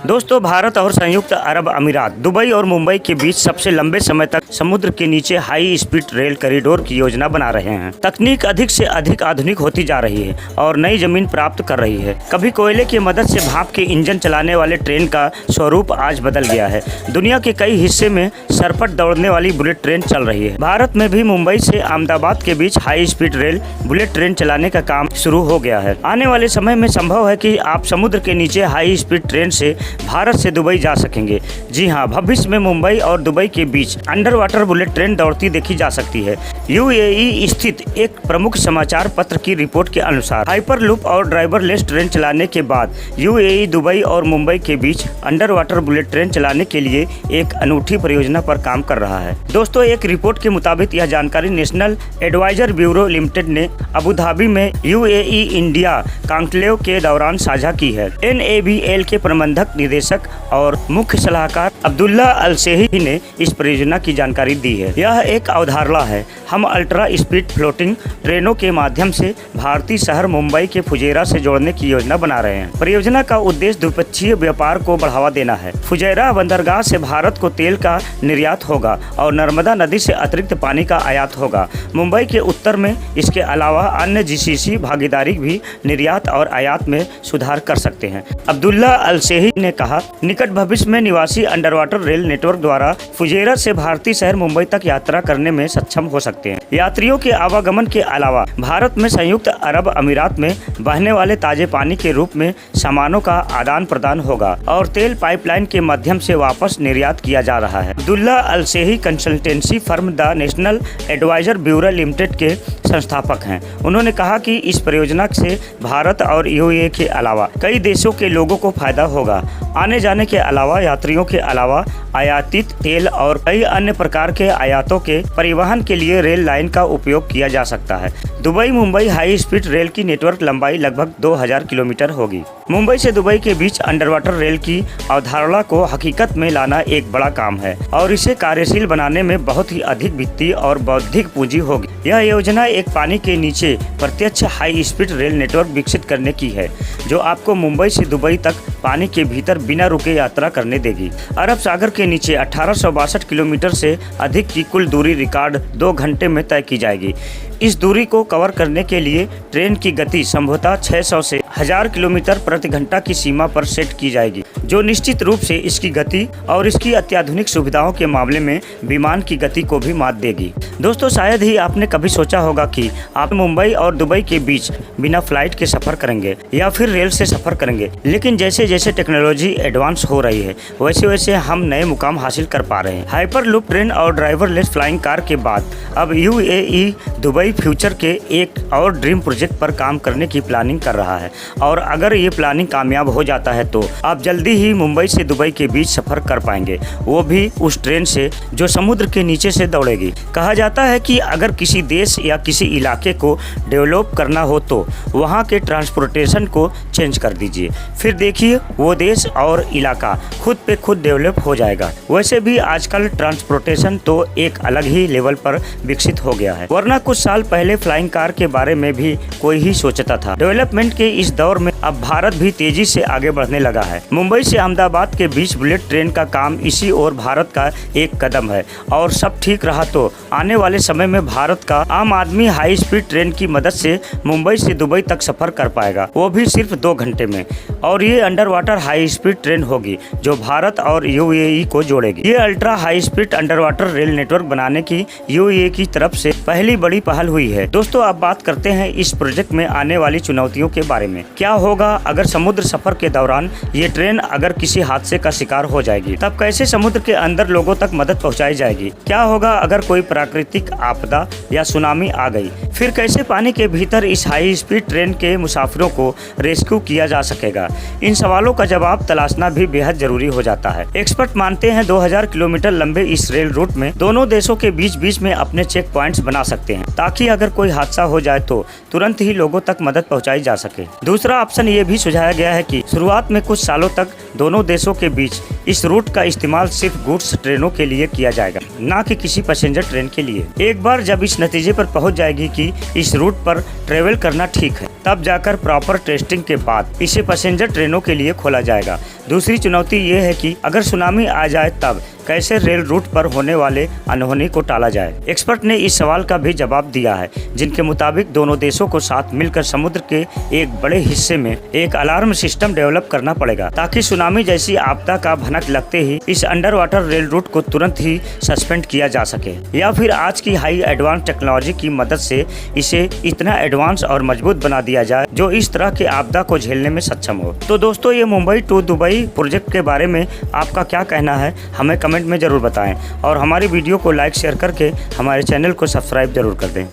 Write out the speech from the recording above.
दोस्तों, भारत और संयुक्त अरब अमीरात दुबई और मुंबई के बीच सबसे लंबे समय तक समुद्र के नीचे हाई स्पीड रेल कॉरिडोर की योजना बना रहे हैं। तकनीक अधिक से अधिक आधुनिक होती जा रही है और नई जमीन प्राप्त कर रही है। कभी कोयले की मदद से भाप के इंजन चलाने वाले ट्रेन का स्वरूप आज बदल गया है। दुनिया के कई हिस्से में सरपट दौड़ने वाली बुलेट ट्रेन चल रही है। भारत में भी मुंबई से अहमदाबाद के बीच high speed rail bullet train चलाने का काम शुरू हो गया है। आने वाले समय में संभव है कि आप समुद्र के नीचे हाई स्पीड ट्रेन से भारत से दुबई जा सकेंगे। जी हां, भविष्य में मुंबई और दुबई के बीच अंडर वाटर बुलेट ट्रेन दौड़ती देखी जा सकती है। यूएई स्थित एक प्रमुख समाचार पत्र की रिपोर्ट के अनुसार हाइपरलूप और ड्राइवरलेस ट्रेन चलाने के बाद यूएई दुबई और मुंबई के बीच अंडर वाटर बुलेट ट्रेन चलाने के लिए एक अनूठी परियोजना पर काम कर रहा है। दोस्तों, एक रिपोर्ट के मुताबिक यह जानकारी नेशनल एडवाइजर ब्यूरो लिमिटेड ने अबू धाबी में यूएई इंडिया कॉन्क्लेव के दौरान साझा की है। NABL के प्रबंधक निदेशक और मुख्य सलाहकार अब्दुल्ला अल शेही ने इस परियोजना की जानकारी दी है। यह एक अवधारणा है। हम अल्ट्रा स्पीड फ्लोटिंग ट्रेनों के माध्यम से भारतीय शहर मुंबई के फुजेरा से जोड़ने की योजना बना रहे हैं। परियोजना का उद्देश्य द्विपक्षीय व्यापार को बढ़ावा देना है। फुजेरा बंदरगाह से भारत को तेल का निर्यात होगा और नर्मदा नदी से अतिरिक्त पानी का आयात होगा। मुंबई के उत्तर में इसके अलावा अन्य GCC भागीदारी भी निर्यात और आयात में सुधार कर सकते हैं। अब्दुल्ला अल शेही ने कहा, निकट भविष्य में निवासी अंडर वाटर रेल नेटवर्क द्वारा फुजेरा से भारतीय शहर मुंबई तक यात्रा करने में सक्षम हो सकते हैं। यात्रियों के आवागमन के अलावा भारत में संयुक्त अरब अमीरात में बहने वाले ताजे पानी के रूप में सामानों का आदान प्रदान होगा और तेल पाइपलाइन के माध्यम से वापस निर्यात किया जा रहा है। Abdullah Al Shehhi consultancy firm the national adviser bureau limited के संस्थापक हैं। उन्होंने कहा कि इस परियोजना से भारत और यूएई के अलावा कई देशों के लोगों को फायदा होगा। आने जाने के अलावा यात्रियों के अलावा आयातित तेल और कई अन्य प्रकार के आयातों के परिवहन के लिए रेल लाइन का उपयोग किया जा सकता है। Dubai Mumbai high speed rail की नेटवर्क लंबाई लगभग 2000 किलोमीटर होगी। मुंबई से दुबई के बीच अंडर वाटर रेल की अवधारणा को हकीकत में लाना एक बड़ा काम है और इसे कार्यशील बनाने में बहुत ही अधिक वित्तीय और बौद्धिक पूंजी होगी। यह योजना एक पानी के नीचे प्रत्यक्ष हाई स्पीड रेल नेटवर्क विकसित करने की है, जो आपको मुंबई से दुबई तक पानी के भीतर बिना रुके यात्रा करने देगी। अरब सागर के नीचे 1862 किलोमीटर से अधिक की कुल दूरी रिकॉर्ड 2 घंटे में तय की जाएगी। इस दूरी को कवर करने के लिए ट्रेन की गति संभवतः 600 से 1000 किलोमीटर प्रति घंटा की सीमा पर सेट की जाएगी, जो निश्चित रूप से इसकी गति और इसकी अत्याधुनिक सुविधाओं के मामले में विमान की गति को भी मात देगी। दोस्तों, शायद ही आपने कभी सोचा होगा कि आप मुंबई और दुबई के बीच बिना फ्लाइट के सफर करेंगे या फिर रेल से सफर करेंगे, लेकिन जैसे जैसे टेक्नोलॉजी एडवांस हो रही है वैसे वैसे हम नए मुकाम हासिल कर पा रहे हैं। हाइपरलूप ट्रेन और ड्राइवरलेस फ्लाइंग कार के बाद अब यूएई दुबई फ्यूचर के एक और ड्रीम प्रोजेक्ट पर काम करने की प्लानिंग कर रहा है और अगर ये प्लानिंग कामयाब हो जाता है तो आप जल्दी ही मुंबई से दुबई के बीच सफर कर पाएंगे, वो भी उस ट्रेन से जो समुद्र के नीचे से दौड़ेगी। कहा जाता है कि अगर किसी देश या किसी इलाके को डेवलप करना हो तो वहाँ के ट्रांसपोर्टेशन को चेंज कर दीजिए, फिर देखिए वो देश और इलाका खुद पे खुद डेवलप हो जाएगा। वैसे भी आजकल ट्रांसपोर्टेशन तो एक अलग ही लेवल पर विकसित हो गया है, वरना कुछ साल पहले फ्लाइंग कार के बारे में भी कोई ही सोचता था। डेवलपमेंट के इस दौर में अब भारत भी तेजी से आगे बढ़ने लगा है। मुंबई से अहमदाबाद के बीच बुलेट ट्रेन का काम इसी ओर भारत का एक कदम है और सब ठीक रहा तो आने वाले समय में भारत का आम आदमी हाई स्पीड ट्रेन की मदद से मुंबई से दुबई तक सफर कर पाएगा, वो भी सिर्फ 2 घंटे में। और ये under water high speed train होगी जो भारत और यूएई को जोड़ेगी। ये ultra high speed under water rail network बनाने की यूएई की तरफ से पहली बड़ी पहल हुई है। दोस्तों, अब बात करते हैं इस प्रोजेक्ट में आने वाली चुनौतियों के बारे में। क्या होगा अगर समुद्र सफर के दौरान ये ट्रेन अगर किसी हादसे का शिकार हो जाएगी, तब कैसे समुद्र के अंदर लोगों तक मदद पहुंचाई जाएगी? क्या होगा अगर कोई प्राकृतिक आपदा या सुनामी आ गई, फिर कैसे पानी के भीतर इस हाई स्पीड ट्रेन के मुसाफिरों को रेस्क्यू किया जा सकेगा? इन सवालों का जवाब तलाशना भी बेहद जरूरी हो जाता है। एक्सपर्ट मानते हैं 2000 किलोमीटर लंबे इस रेल रूट में दोनों देशों के बीच बीच में अपने चेक पॉइंट्स बना सकते हैं, ताकि अगर कोई हादसा हो जाए तो तुरंत ही लोगों तक मदद पहुंचाई जा सके। दूसरा ऑप्शन ये भी सुझाया गया है कि शुरुआत में कुछ सालों तक दोनों देशों के बीच इस रूट का इस्तेमाल सिर्फ गुड्स ट्रेनों के लिए किया जाएगा, न कि किसी पैसेंजर ट्रेन के लिए। एक बार जब इस नतीजे पर पहुंच जाएगी कि इस रूट पर ट्रेवल करना ठीक है, तब जाकर प्रॉपर टेस्टिंग के बाद इसे पैसेंजर ट्रेनों के लिए खोला जाएगा। दूसरी चुनौती ये है कि अगर सुनामी आ जाए तब कैसे रेल रूट पर होने वाले अनहोनी को टाला जाए। एक्सपर्ट ने इस सवाल का भी जवाब दिया है, जिनके मुताबिक दोनों देशों को साथ मिलकर समुद्र के एक बड़े हिस्से में एक अलार्म सिस्टम डेवलप करना पड़ेगा, ताकि सुनामी जैसी आपदा का भनक लगते ही इस अंडर वाटर रेल रूट को तुरंत ही सस्पेंड किया जा सके, या फिर आज की हाई एडवांस टेक्नोलॉजी की मदद से इसे इतना एडवांस और मजबूत बना दिया जाए जो इस तरह की आपदा को झेलने में सक्षम हो। तो दोस्तों, ये मुंबई टू दुबई प्रोजेक्ट के बारे में आपका क्या कहना है, हमें कमेंट में जरूर बताएं और हमारी वीडियो को लाइक शेयर करके हमारे चैनल को सब्सक्राइब जरूर कर दें।